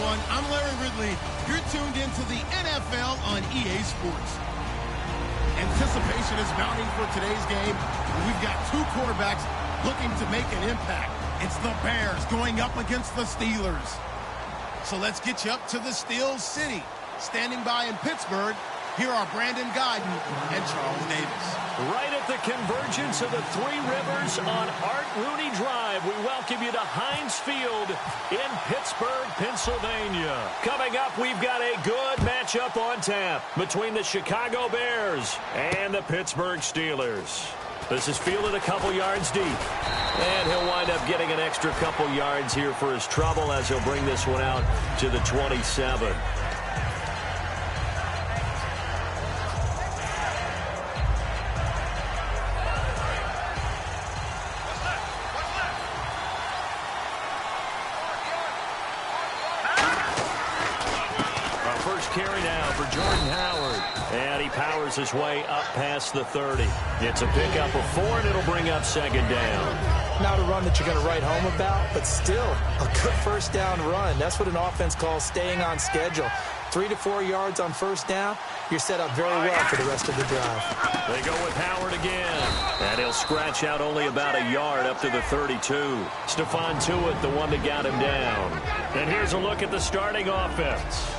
everyone. I'm Larry Ridley. You're tuned into the NFL on EA Sports. Anticipation is mounting for today's game. We've got two quarterbacks looking to make an impact. It's the Bears going up against the Steelers. So let's get you up to the Steel City. Standing by in Pittsburgh, here are Brandon Guyton and Charles Davis. Right at the convergence of the Three Rivers on Art Rooney Drive, we welcome you to Heinz Field in Pittsburgh, Pennsylvania. Coming up, we've got a good matchup on tap between the Chicago Bears and the Pittsburgh Steelers. This is fielded a couple yards deep. And he'll wind up getting an extra couple yards here for his trouble as he'll bring this one out to the 27. Carry now for Jordan Howard. And he powers his way up past the 30. It's a pickup of 4, and it'll bring up second down. Not a run that you're going to write home about, but still a good first down run. That's what an offense calls staying on schedule. 3 to 4 yards on first down, you're set up very well for the rest of the drive. They go with Howard again. And he'll scratch out only about a yard up to the 32. Stephon Tuitt, the one that got him down. And here's a look at the starting offense.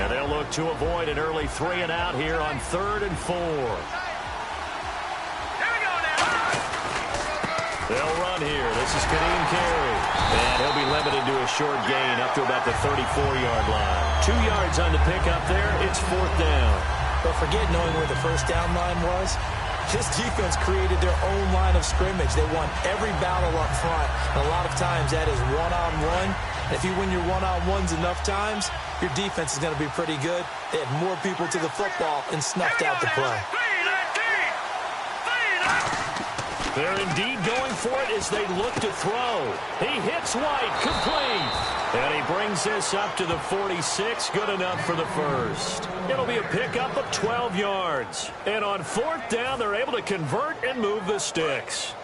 And they'll look to avoid an early 3 and out here on 3rd and 4. They'll run here. This is Kadeem Carey. And he'll be limited to a short gain up to about the 34-yard line. 2 yards on the pickup there. It's 4th down. But forget knowing where the first down line was. This defense created their own line of scrimmage. They won every battle up front. And a lot of times that is one-on-one. And if you win your one-on-ones enough times, your defense is going to be pretty good. They had more people to the football and snuffed out the play. They're indeed going for it as they look to throw. He hits White, complete. And he brings this up to the 46, good enough for the first. It'll be a pickup of 12 yards. And on 4th down, they're able to convert and move the sticks.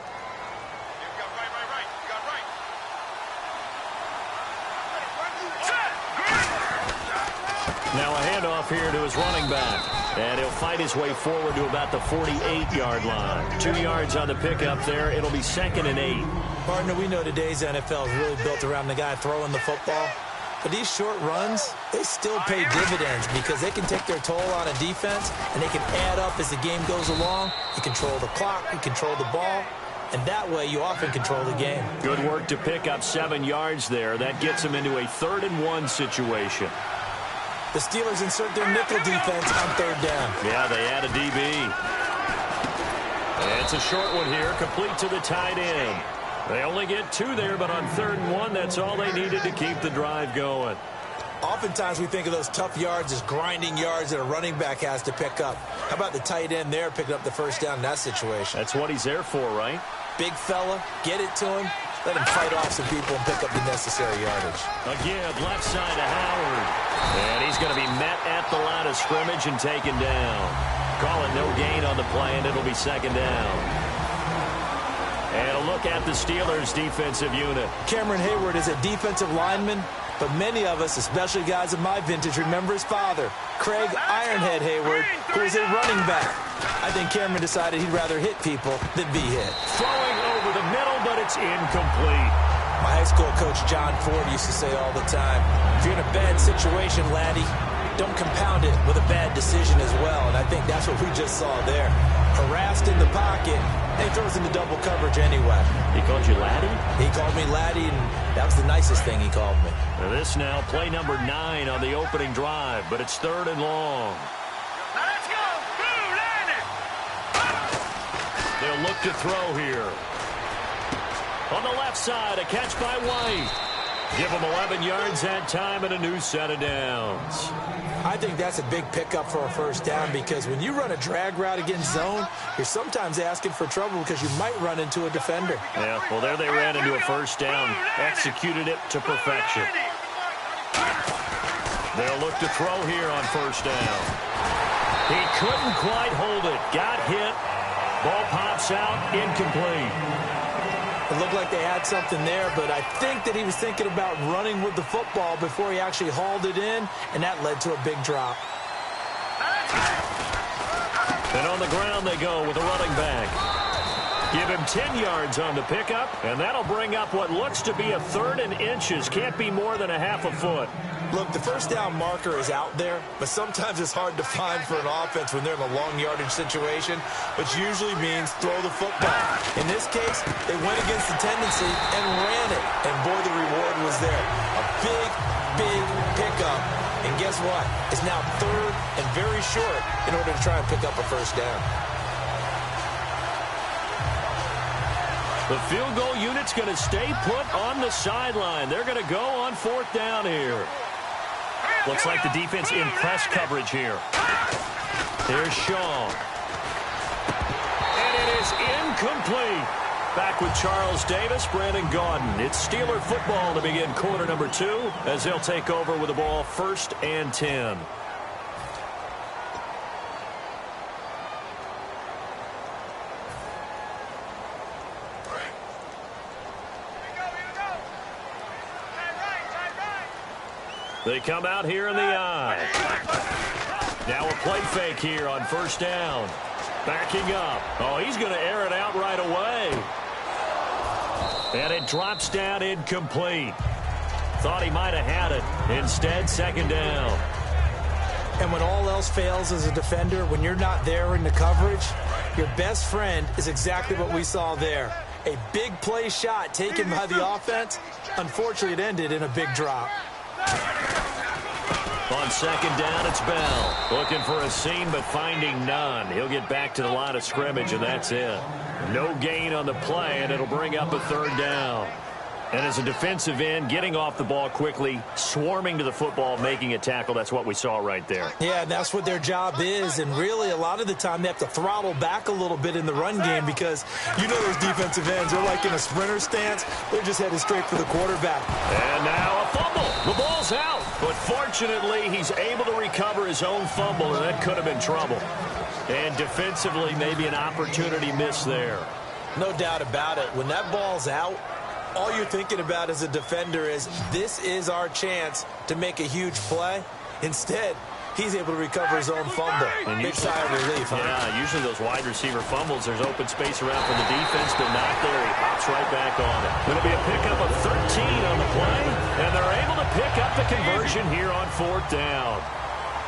Now a handoff here to his running back. And he'll fight his way forward to about the 48-yard line. 2 yards on the pickup there. It'll be 2nd and 8. Partner, we know today's NFL is really built around the guy throwing the football. But these short runs, they still pay dividends because they can take their toll on a defense and they can add up as the game goes along. You control the clock, you control the ball, and that way you often control the game. Good work to pick up 7 yards there. That gets him into a 3rd and 1 situation. The Steelers insert their nickel defense on 3rd down. Yeah, they add a DB. And it's a short one here, complete to the tight end. They only get 2 there, but on 3rd and 1, that's all they needed to keep the drive going. Oftentimes we think of those tough yards as grinding yards that a running back has to pick up. How about the tight end there picking up the first down in that situation? That's what he's there for, right? Big fella, get it to him. Let him fight off some people and pick up the necessary yardage. Again, left side to Howard. And he's going to be met at the line of scrimmage and taken down. Call it no gain on the play, and it'll be 2nd down. And a look at the Steelers' defensive unit. Cameron Hayward is a defensive lineman, but many of us, especially guys of my vintage, remember his father, Craig Ironhead Hayward, who was a running back. I think Cameron decided he'd rather hit people than be hit. Throwing over the middle, but it's incomplete. My high school coach, John Ford, used to say all the time, if you're in a bad situation, laddie, don't compound it with a bad decision as well. And I think that's what we just saw there. Harassed in the pocket, and he throws into double coverage anyway. He called you laddie? He called me laddie, and that was the nicest thing he called me. Now this now, play number 9 on the opening drive, but it's 3rd and long. Let's go! Blue landed! They'll look to throw here. On the left side, a catch by White. Give him 11 yards that time and a new set of downs. I think that's a big pickup for a first down because when you run a drag route against zone, you're sometimes asking for trouble because you might run into a defender. Yeah, well, there they ran into a first down, executed it to perfection. They'll look to throw here on first down. He couldn't quite hold it. Got hit. Ball pops out. Incomplete. It looked like they had something there, but I think that he was thinking about running with the football before he actually hauled it in, and that led to a big drop. And on the ground they go with a running back. Give him 10 yards on the pickup, and that'll bring up what looks to be a 3rd and inches. Can't be more than a half a foot. Look, the first down marker is out there, but sometimes it's hard to find for an offense when they're in a long yardage situation, which usually means throw the football. In this case, they went against the tendency and ran it, and boy, the reward was there. A big, big pickup, and guess what? It's now 3rd and very short in order to try and pick up a first down. The field goal unit's going to stay put on the sideline. They're going to go on 4th down here. Looks like the defense in press coverage here. There's Shaw. And it is incomplete. Back with Charles Davis, Brandon Gaudin. It's Steeler football to begin quarter number 2 as they'll take over with the ball 1st and 10. They come out here in the eye. Now a play fake here on 1st down. Backing up. Oh, he's going to air it out right away. And it drops down incomplete. Thought he might have had it. Instead, 2nd down. And when all else fails as a defender, when you're not there in the coverage, your best friend is exactly what we saw there. A big play shot taken by the offense. Unfortunately, it ended in a big drop. On 2nd down, it's Bell. Looking for a seam, but finding none. He'll get back to the line of scrimmage, and that's it. No gain on the play, and it'll bring up a 3rd down. And as a defensive end, getting off the ball quickly, swarming to the football, making a tackle, that's what we saw right there. Yeah, and that's what their job is. And really, a lot of the time, they have to throttle back a little bit in the run game because you know those defensive ends, they're like in a sprinter stance. They're just headed straight for the quarterback. And now a fumble. The ball's out. But fortunately, he's able to recover his own fumble, and that could have been trouble. And defensively, maybe an opportunity miss there. No doubt about it. When that ball's out, all you're thinking about as a defender is this is our chance to make a huge play. Instead, he's able to recover his own fumble. And big sigh of relief, huh? Yeah, usually those wide receiver fumbles, there's open space around for the defense, but not there. He hops right back on it. It'll be a pickup of 13 on the play, and they're able to pick up the conversion here on 4th down.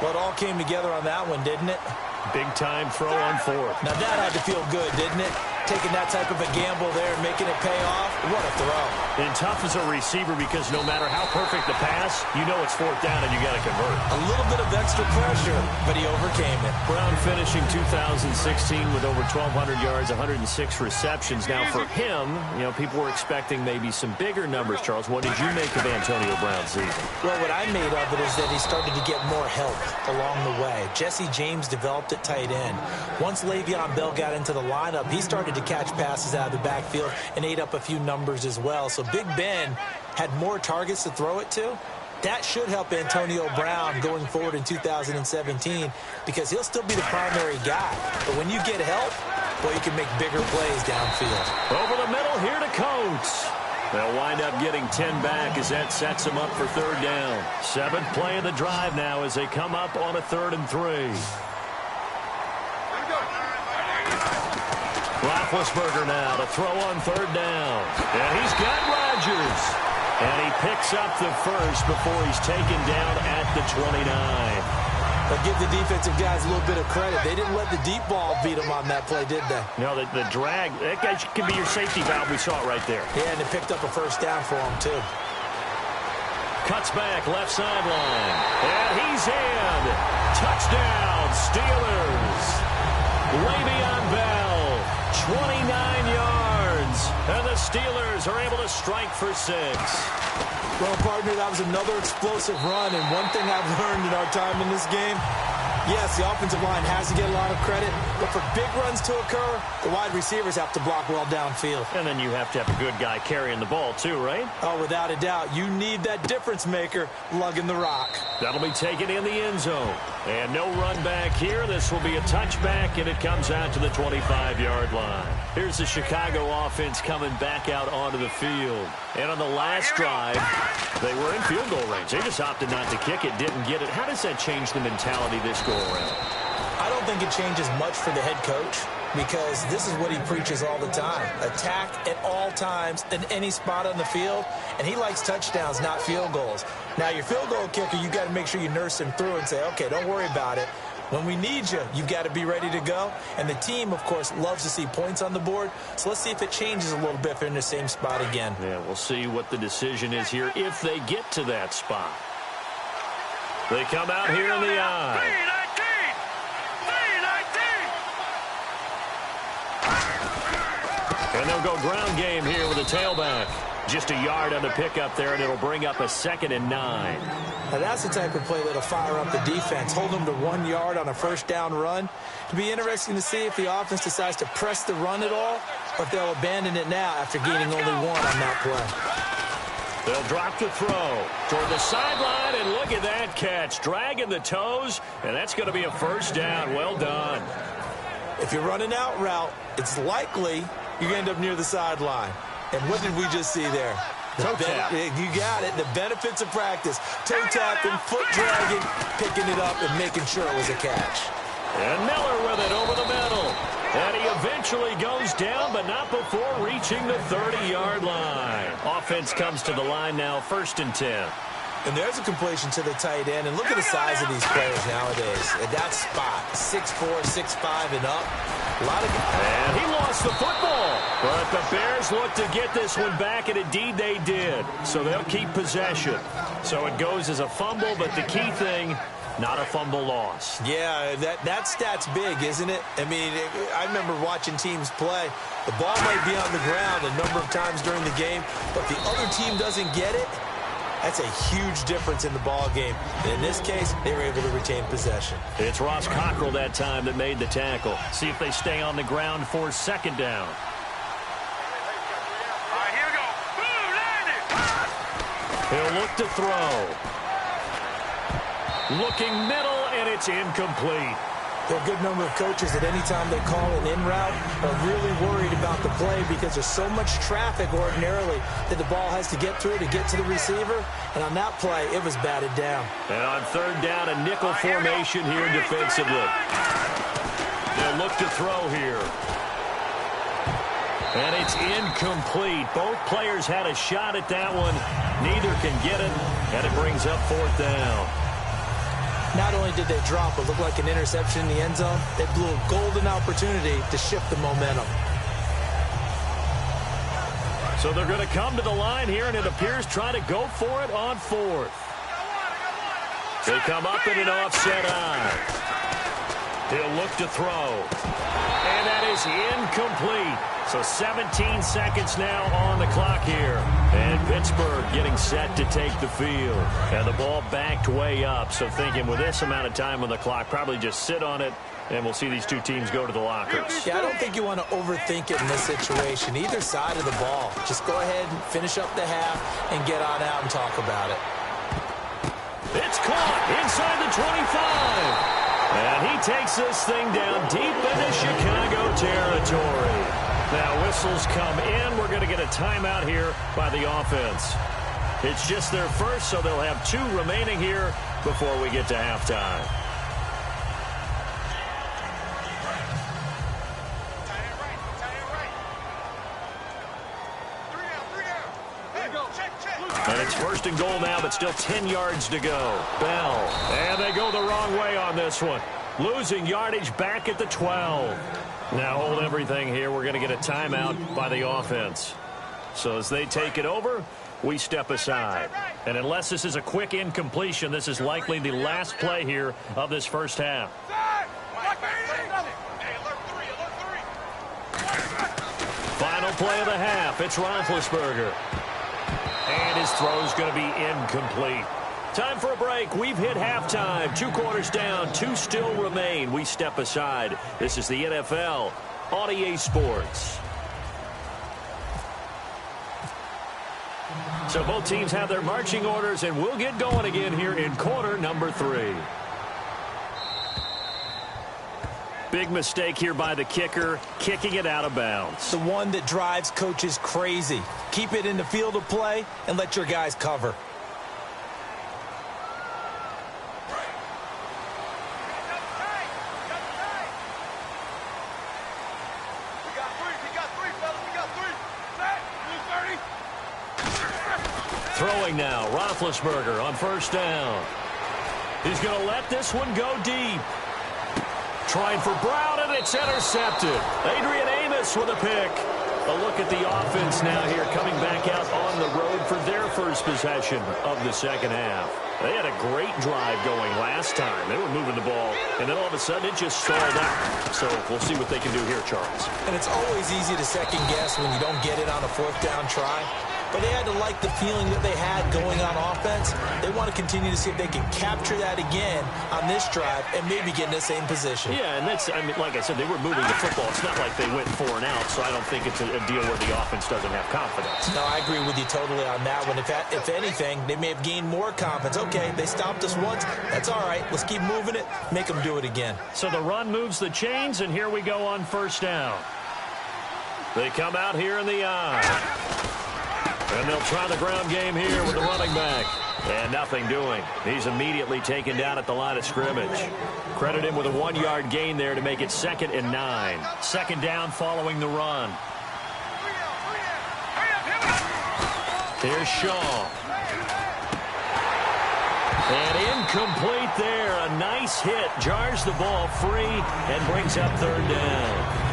Well, it all came together on that one, didn't it? Big-time throw on 4th. Now, that had to feel good, didn't it? Taking that type of a gamble there and making it pay off. What a throw. And tough as a receiver because no matter how perfect the pass, you know it's 4th down and you got to convert. A little bit of extra pressure, but he overcame it. Brown finishing 2016 with over 1,200 yards, 106 receptions. Now, for him, you know, people were expecting maybe some bigger numbers, Charles. What did you make of Antonio Brown's season? Well, what I made of it is that he started to get more help along the way. Jesse James developed at tight end. Once Le'Veon Bell got into the lineup, he started to catch passes out of the backfield and ate up a few numbers as well. So Big Ben had more targets to throw it to. That should help Antonio Brown going forward in 2017 because he'll still be the primary guy. But when you get help, well, you can make bigger plays downfield. Over the middle here to Coates. They'll wind up getting 10 back as that sets them up for 3rd down. 7th play of the drive now as they come up on a 3rd and 3. Roethlisberger now to throw on 3rd down. And he's got Rodgers. And he picks up the first before he's taken down at the 29. But give the defensive guys a little bit of credit. They didn't let the deep ball beat them on that play, did they? No, the drag, that guy can be your safety valve. We saw it right there. Yeah, and it picked up a 1st down for him, too. Cuts back, left sideline. And he's in. Touchdown, Steelers. Le'Veon Bell, 29 yards. And the Steelers are able to strike for 6. Well, partner, that was another explosive run. And one thing I've learned in our time in this game, yes, the offensive line has to get a lot of credit. But for big runs to occur, the wide receivers have to block well downfield. And then you have to have a good guy carrying the ball, too, right? Oh, without a doubt. You need that difference maker lugging the rock. That'll be taken in the end zone. And no run back here. This will be a touchback, and it comes out to the 25-yard line. Here's the Chicago offense coming back out onto the field. And on the last drive, they were in field goal range. They just opted not to kick it, didn't get it. How does that change the mentality this go around? I don't think it changes much for the head coach, because this is what he preaches all the time. Attack at all times in any spot on the field, and he likes touchdowns, not field goals. Now, your field goal kicker, you got to make sure you nurse him through and say, okay, don't worry about it. When we need you, you've got to be ready to go. And the team, of course, loves to see points on the board. So let's see if it changes a little bit if they're in the same spot again. Yeah, we'll see what the decision is here if they get to that spot. They come out here in the eye. And they'll go ground game here with a tailback. Just a yard on the pickup there, and it'll bring up a 2nd and 9. Now, that's the type of play that'll fire up the defense. Hold them to 1 yard on a first down run. It'll be interesting to see if the offense decides to press the run at all, or if they'll abandon it now after gaining only 1 on that play. They'll drop the throw toward the sideline, and look at that catch. Dragging the toes, and that's going to be a first down. Well done. If you're running out route, it's likely you're going to end up near the sideline. And what did we just see there? Toe tap. You got it. The benefits of practice. Toe tapping, foot dragging, picking it up, and making sure it was a catch. And Miller with it over the middle. And he eventually goes down, but not before reaching the 30-yard line. Offense comes to the line now, 1st and 10. And there's a completion to the tight end. And look at the size of these players nowadays. At that spot, 6'4", 6'5", and up. And he lost the football. But the Bears look to get this one back, and indeed they did. So they'll keep possession. So it goes as a fumble, but the key thing, not a fumble loss. Yeah, that stat's big, isn't it? I mean, I remember watching teams play. The ball might be on the ground a number of times during the game, but the other team doesn't get it. That's a huge difference in the ball game. And in this case, they were able to retain possession. It's Ross Cockrell that time that made the tackle. See if they stay on the ground for 2nd down. All right, here we go. Boom, landed. He'll look to throw. Looking middle, and it's incomplete. There are a good number of coaches that any time they call an in route are really worried about the play because there's so much traffic ordinarily that the ball has to get through to get to the receiver. And on that play, it was batted down. And on 3rd down, a nickel formation here defensively. They'll look to throw here. And it's incomplete. Both players had a shot at that one. Neither can get it, and it brings up 4th down. Not only did they drop what looked like an interception in the end zone, they blew a golden opportunity to shift the momentum. So they're going to come to the line here, and it appears trying to go for it on 4th. They come up in an offset eye. He'll look to throw. And that is incomplete. So 17 seconds now on the clock here. And Pittsburgh getting set to take the field. And the ball backed way up. So thinking with this amount of time on the clock, probably just sit on it, and we'll see these two teams go to the lockers. Yeah, I don't think you want to overthink it in this situation. Either side of the ball. Just go ahead and finish up the half and get on out and talk about it. It's caught inside the 25. And he takes this thing down deep into Chicago territory. Now whistles come in. We're going to get a timeout here by the offense. It's just their first, so they'll have 2 remaining here before we get to halftime. And it's 1st and goal now, but still 10 yards to go. Bell. And they go the wrong way on this one. Losing yardage back at the 12. Now hold everything here. We're going to get a timeout by the offense. So as they take it over, we step aside. And unless this is a quick incompletion, this is likely the last play here of this first half. Final play of the half. It's Roethlisberger. And his throw's going to be incomplete. Time for a break. We've hit halftime. 2 quarters down. 2 still remain. We step aside. This is the NFL on EA Sports. So both teams have their marching orders, and we'll get going again here in quarter number 3. Big mistake here by the kicker, kicking it out of bounds. The one that drives coaches crazy. Keep it in the field of play and let your guys cover. Throwing now, Roethlisberger on first down. He's going to let this one go deep. Trying for Brown, and it's intercepted. Adrian Amos with a pick. A look at the offense now here, coming back out on the road for their first possession of the second half. They had a great drive going last time. They were moving the ball, and then all of a sudden it just stalled out. So we'll see what they can do here, Charles. And it's always easy to second guess when you don't get it on a fourth down try. But they had to like the feeling that they had going on offense. They want to continue to see if they can capture that again on this drive and maybe get in the same position. Yeah, and that's, I mean, like I said, they were moving the football. It's not like they went 4 and out, so I don't think it's a deal where the offense doesn't have confidence. No, I agree with you totally on that one. If anything, they may have gained more confidence. Okay, they stopped us once. That's all right. Let's keep moving it. Make them do it again. So the run moves the chains, and here we go on first down. They come out here in the eye. And they'll try the ground game here with the running back. And nothing doing. He's immediately taken down at the line of scrimmage. Credit him with a 1-yard gain there to make it 2nd and 9. Second down following the run. Here's Shaw. And incomplete there. A nice hit. Jars the ball free and brings up 3rd down.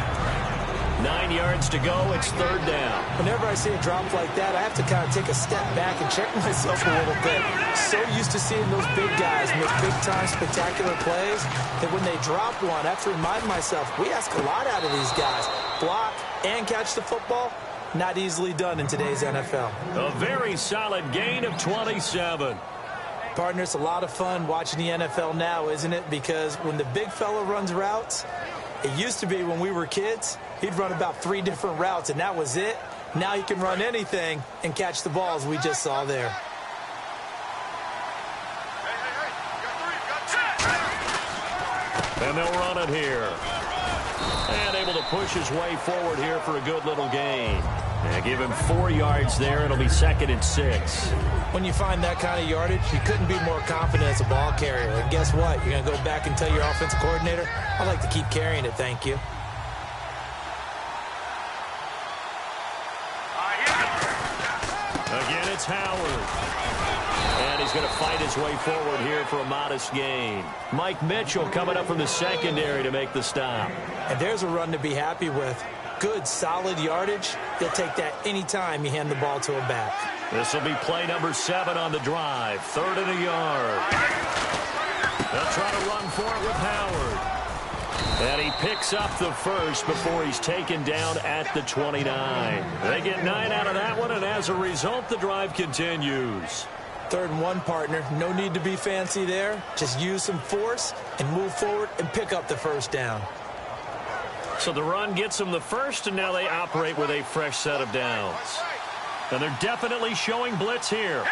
9 yards to go. It's 3rd down. Whenever I see a drop like that, I have to kind of take a step back and check myself a little bit. So used to seeing those big guys make big-time spectacular plays that when they drop one, I have to remind myself, we ask a lot out of these guys. Block and catch the football, not easily done in today's NFL. A very solid gain of 27. Partner, it's a lot of fun watching the NFL now, isn't it? Because when the big fella runs routes, it used to be when we were kids, he'd run about 3 different routes, and that was it. Now he can run anything and catch the balls we just saw there. And they'll run it here. And able to push his way forward here for a good little gain. And give him 4 yards there. It'll be 2nd and 6. When you find that kind of yardage, you couldn't be more confident as a ball carrier. And guess what? You're going to go back and tell your offensive coordinator, I'd like to keep carrying it, thank you. Again, it's Howard. And he's going to fight his way forward here for a modest gain. Mike Mitchell coming up from the secondary to make the stop. And there's a run to be happy with. Good, solid yardage. You'll take that anytime you hand the ball to a back. This will be play number 7 on the drive. 3rd and a yard. They'll try to run for it with Howard. And he picks up the first before he's taken down at the 29. They get 9 out of that one, and as a result, the drive continues. 3rd and 1, partner. No need to be fancy there. Just use some force and move forward and pick up the first down. So the run gets them the first, and now they operate with a fresh set of downs. And they're definitely showing blitz here.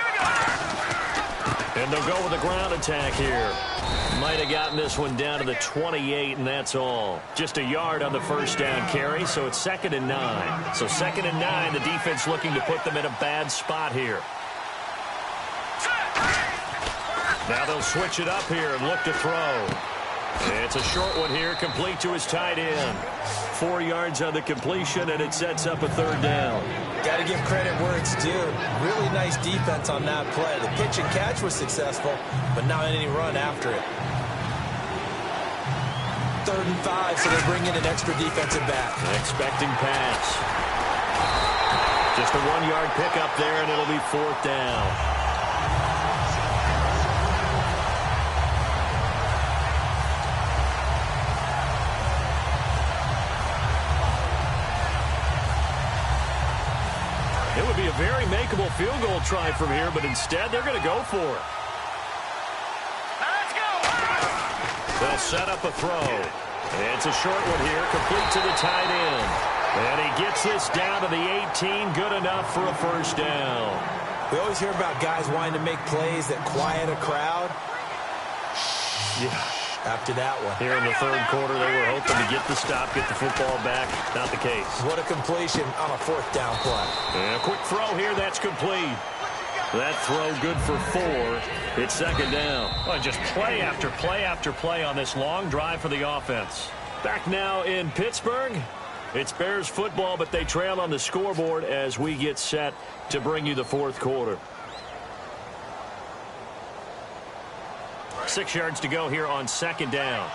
And they'll go with a ground attack here. Might have gotten this one down to the 28, and that's all. Just a yard on the first down carry, so it's 2nd and 9. So 2nd and 9, the defense looking to put them in a bad spot here. Now they'll switch it up here and look to throw. It's a short one here, complete to his tight end. 4 yards on the completion, and it sets up a 3rd down. Got to give credit where it's due. Really nice defense on that play. The pitch and catch was successful, but not any run after it. 3rd and 5, so they bring in an extra defensive back. Expecting pass. Just a 1-yard pickup there, and it'll be 4th down. It would be a very makeable field goal try from here, but instead they're going to go for it. Let's go! They'll set up a throw. It's a short one here, complete to the tight end. And he gets this down to the 18, good enough for a first down. We always hear about guys wanting to make plays that quiet a crowd. Yeah. after that one. Here in the third quarter, they were hoping to get the stop, get the football back. Not the case. What a completion on a fourth down play. And a quick throw here. That's complete. That throw good for 4. It's second down. Oh, just play after play after play on this long drive for the offense. Back now in Pittsburgh. It's Bears football, but they trail on the scoreboard as we get set to bring you the fourth quarter. 6 yards to go here on second down.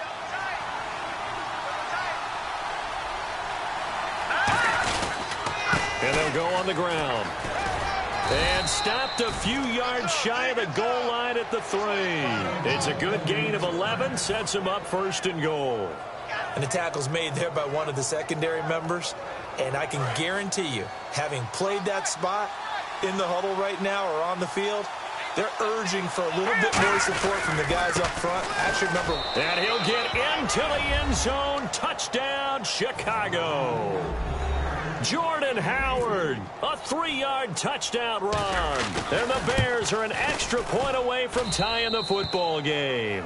And they'll go on the ground. And stopped a few yards shy of the goal line at the 3. It's a good gain of 11, sets them up first and goal. And the tackle's made there by one of the secondary members. And I can guarantee you, having played that spot in the huddle right now or on the field, they're urging for a little bit more support from the guys up front. Actually, remember. And he'll get into the end zone. Touchdown, Chicago. Jordan Howard, a 3-yard touchdown run. And the Bears are an extra point away from tying the football game.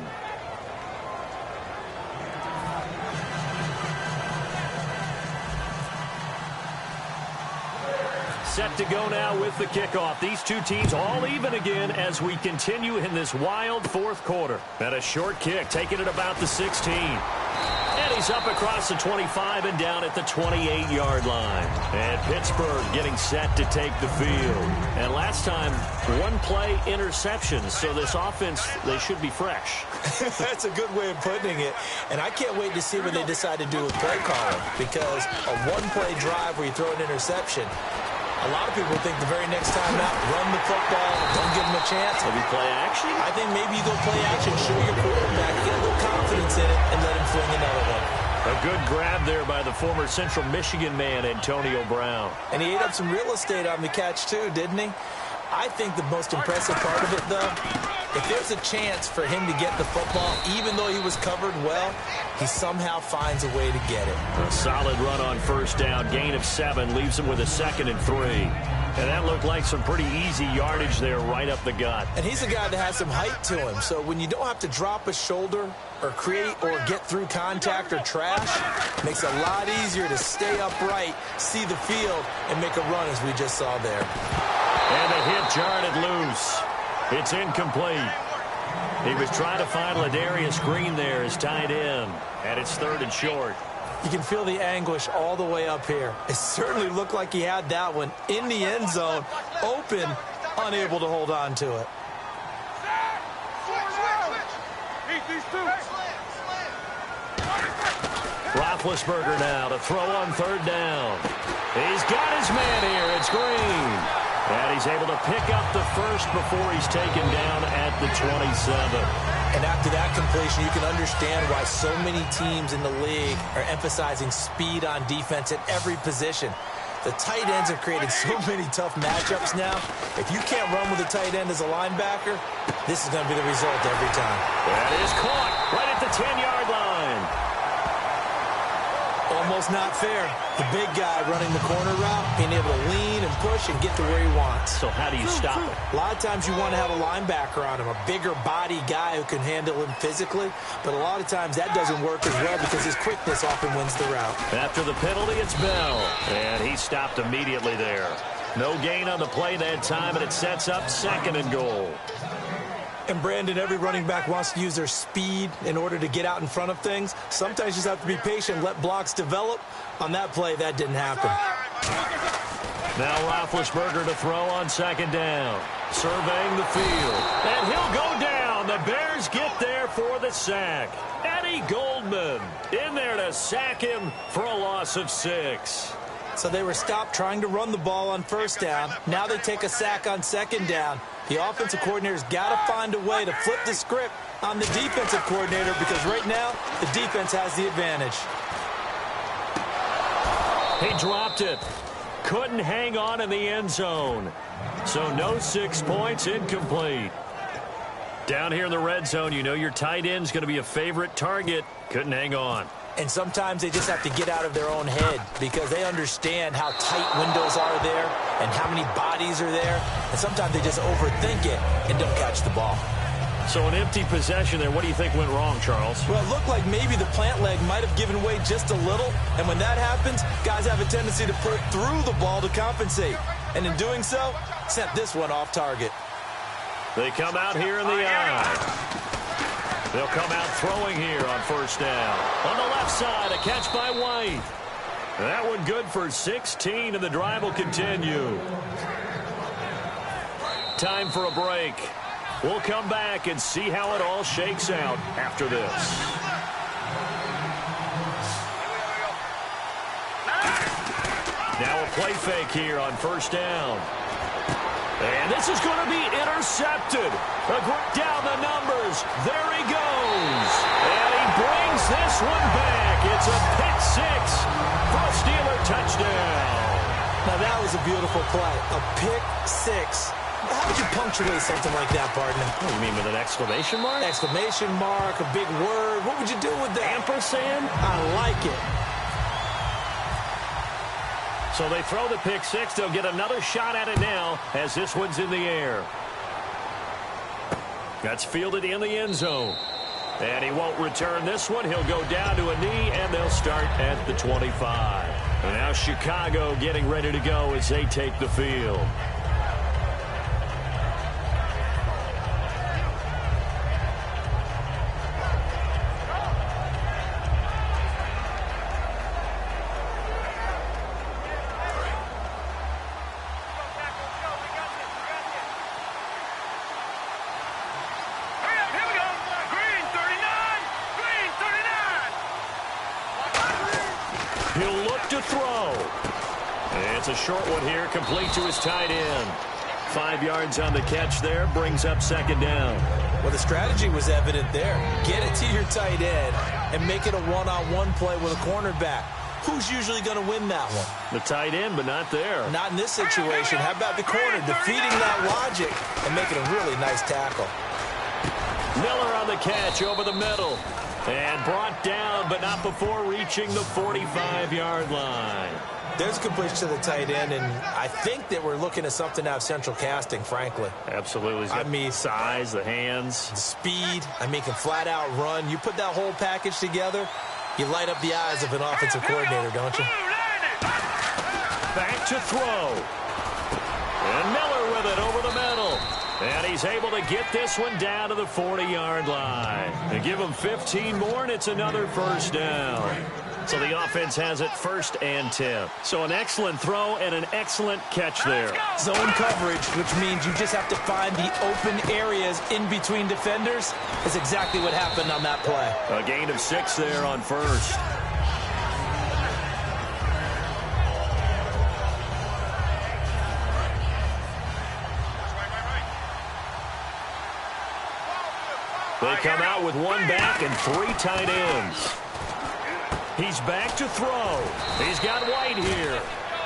Set to go now with the kickoff. These two teams all even again as we continue in this wild fourth quarter. And a short kick, taking it about the 16. And he's up across the 25 and down at the 28-yard line. And Pittsburgh getting set to take the field. And last time, one-play interceptions. So this offense, they should be fresh. That's a good way of putting it. And I can't wait to see what they decide to do with play calling. Because a one-play drive where you throw an interception, a lot of people think the very next time out, run the football, don't give them a chance. Maybe play action? I think maybe you go play action, show your quarterback, get a little confidence in it, and let him fling another one. A good grab there by the former Central Michigan man, Antonio Brown. And he ate up some real estate on the catch, too, didn't he? I think the most impressive part of it, though, if there's a chance for him to get the football, even though he was covered well, he somehow finds a way to get it. A solid run on first down. Gain of 7 leaves him with a 2nd and 3. And that looked like some pretty easy yardage there right up the gut. And he's a guy that has some height to him. So when you don't have to drop a shoulder or create or get through contact or trash, it makes it a lot easier to stay upright, see the field, and make a run as we just saw there. And the hit jarred it loose. It's incomplete. He was trying to find Ladarius Green there as tight end. And it's 3rd and short. You can feel the anguish all the way up here. It certainly looked like he had that one in the end zone, open, unable to hold on to it. Roethlisberger now to throw on 3rd down. He's got his man here. It's Green. And he's able to pick up the first before he's taken down at the 27. And after that completion, you can understand why so many teams in the league are emphasizing speed on defense at every position. The tight ends have created so many tough matchups now. If you can't run with a tight end as a linebacker, this is going to be the result every time. That is caught right at the 10-yard line. Almost not fair. The big guy running the corner route, being able to lean and push and get to where he wants. So how do you stop it? A lot of times you want to have a linebacker on him, a bigger body guy who can handle him physically. But a lot of times that doesn't work as well because his quickness often wins the route. After the penalty, it's Bell. And he stopped immediately there. No gain on the play that time, and it sets up 2nd and goal. And, Brandon, every running back wants to use their speed in order to get out in front of things. Sometimes you just have to be patient, let blocks develop. On that play, that didn't happen. Now Roethlisberger to throw on 2nd down. Surveying the field. And he'll go down. The Bears get there for the sack. Eddie Goldman in there to sack him for a loss of 6. So they were stopped trying to run the ball on 1st down. Now they take a sack on 2nd down. The offensive coordinator's got to find a way to flip the script on the defensive coordinator because right now the defense has the advantage. He dropped it. Couldn't hang on in the end zone. So no 6 points, incomplete. Down here in the red zone, you know your tight end's going to be a favorite target. Couldn't hang on. And sometimes they just have to get out of their own head because they understand how tight windows are there and how many bodies are there. And sometimes they just overthink it and don't catch the ball. So an empty possession there. What do you think went wrong, Charles? Well, it looked like maybe the plant leg might have given way just a little. And when that happens, guys have a tendency to pull through the ball to compensate. And in doing so, sent this one off target. They come out here in the eye. They'll come out throwing here on first down. On the left side, a catch by White. That one good for 16, and the drive will continue. Time for a break. We'll come back and see how it all shakes out after this. Now a play fake here on first down. And this is going to be intercepted. Down the numbers. There he goes. And he brings this one back. It's a pick six for a Steeler touchdown. Now that was a beautiful play. A pick six. How would you punctuate something like that, partner? What do you mean, with an exclamation mark? Exclamation mark, a big word. What would you do with that? Ampersand? I like it. So they throw the pick six. They'll get another shot at it now as this one's in the air. That's fielded in the end zone. And he won't return this one. He'll go down to a knee, and they'll start at the 25. And now Chicago getting ready to go as they take the field. He'll look to throw. And it's a short one here, complete to his tight end. 5 yards on the catch there, brings up second down. Well, the strategy was evident there. Get it to your tight end and make it a one-on-one play with a cornerback. Who's usually going to win that one? The tight end, but not there. Not in this situation. How about the corner defeating that logic and making a really nice tackle? Miller on the catch over the middle. And brought down, but not before reaching the 45-yard line. There's a completion to the tight end, and I think that we're looking at something out of central casting, frankly. Absolutely. I mean, size, the hands. The speed, can flat out run. You put that whole package together, you light up the eyes of an offensive coordinator, don't you? Back to throw. And Miller with it over the middle. And he's able to get this one down to the 40-yard line. They give him 15 more, and it's another first down. So the offense has it 1st and 10. So an excellent throw and an excellent catch there. Zone coverage, which means you just have to find the open areas in between defenders. That's exactly what happened on that play. A gain of 6 there on first. They come out with one back and 3 tight ends. He's back to throw. He's got White here.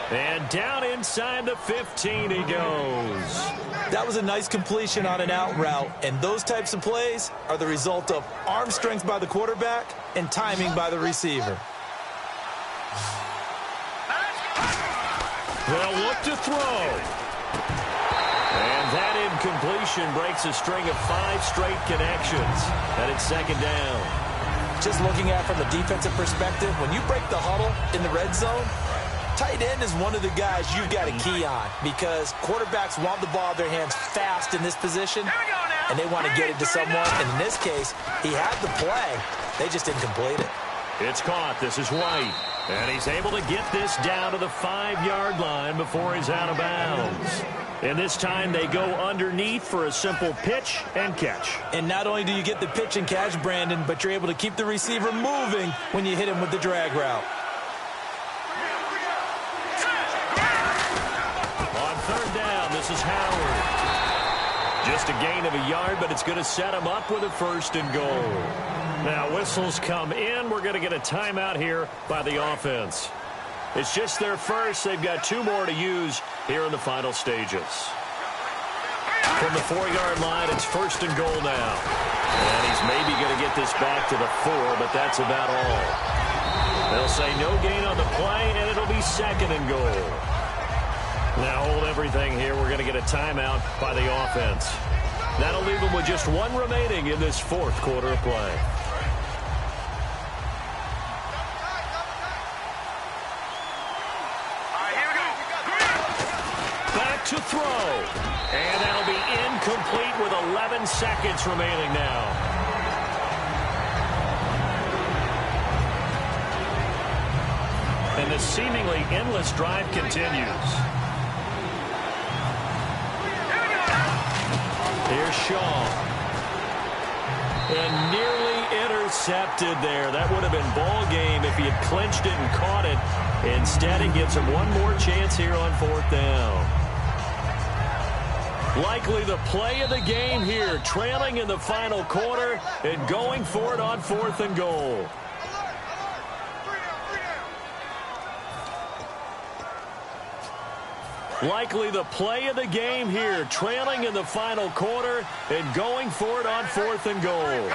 And down inside the 15 he goes. That was a nice completion on an out route, and those types of plays are the result of arm strength by the quarterback and timing by the receiver. They'll look to throw. And that incompletion breaks a string of 5 straight connections. And it's second down. Just looking at it from a defensive perspective, when you break the huddle in the red zone, tight end is one of the guys you've got a key on because quarterbacks want the ball in their hands fast in this position, and they want to get it to someone. And in this case, he had the play. They just didn't complete it. It's caught. This is White. And he's able to get this down to the 5-yard line before he's out of bounds. And this time they go underneath for a simple pitch and catch. And not only do you get the pitch and catch, Brandon, but you're able to keep the receiver moving when you hit him with the drag route. On 3rd down, this is Howard. Just a gain of a yard, but it's going to set him up with a 1st and goal. Now whistles come in. We're going to get a timeout here by the offense. It's just their first. They've got 2 more to use here in the final stages. From the 4-yard line, it's 1st and goal now. And he's maybe going to get this back to the 4, but that's about all. They'll say no gain on the play, and it'll be 2nd and goal. Now hold everything here. We're going to get a timeout by the offense. That'll leave them with just one remaining in this fourth quarter of play. Back to throw. And that'll be incomplete with 11 seconds remaining now. And the seemingly endless drive continues. Here's Shaw. And nearly intercepted there. That would have been ball game if he had clinched it and caught it. Instead, it gives him one more chance here on fourth down. Likely the play of the game here, trailing in the final quarter and going for it on fourth and goal. Likely the play of the game here, trailing in the final quarter and going for it on fourth and goal.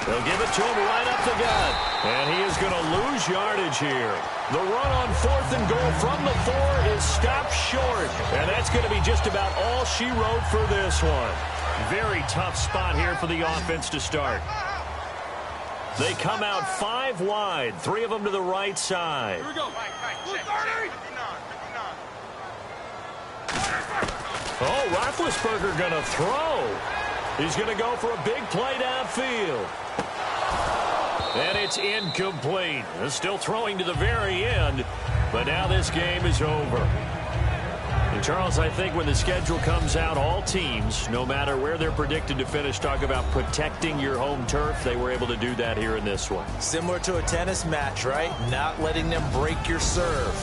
They'll give it to him right up the gut. And he is going to lose yardage here. The run on fourth and goal from the 4 is stopped short. And that's going to be just about all she wrote for this one. Very tough spot here for the offense to start. They come out 5 wide, 3 of them to the right side. Here we go. Oh, Roethlisberger going to throw. He's going to go for a big play downfield. And it's incomplete. They're still throwing to the very end, but now this game is over. And Charles, I think when the schedule comes out, all teams, no matter where they're predicted to finish, talk about protecting your home turf. They were able to do that here in this one. Similar to a tennis match, right? Not letting them break your serve.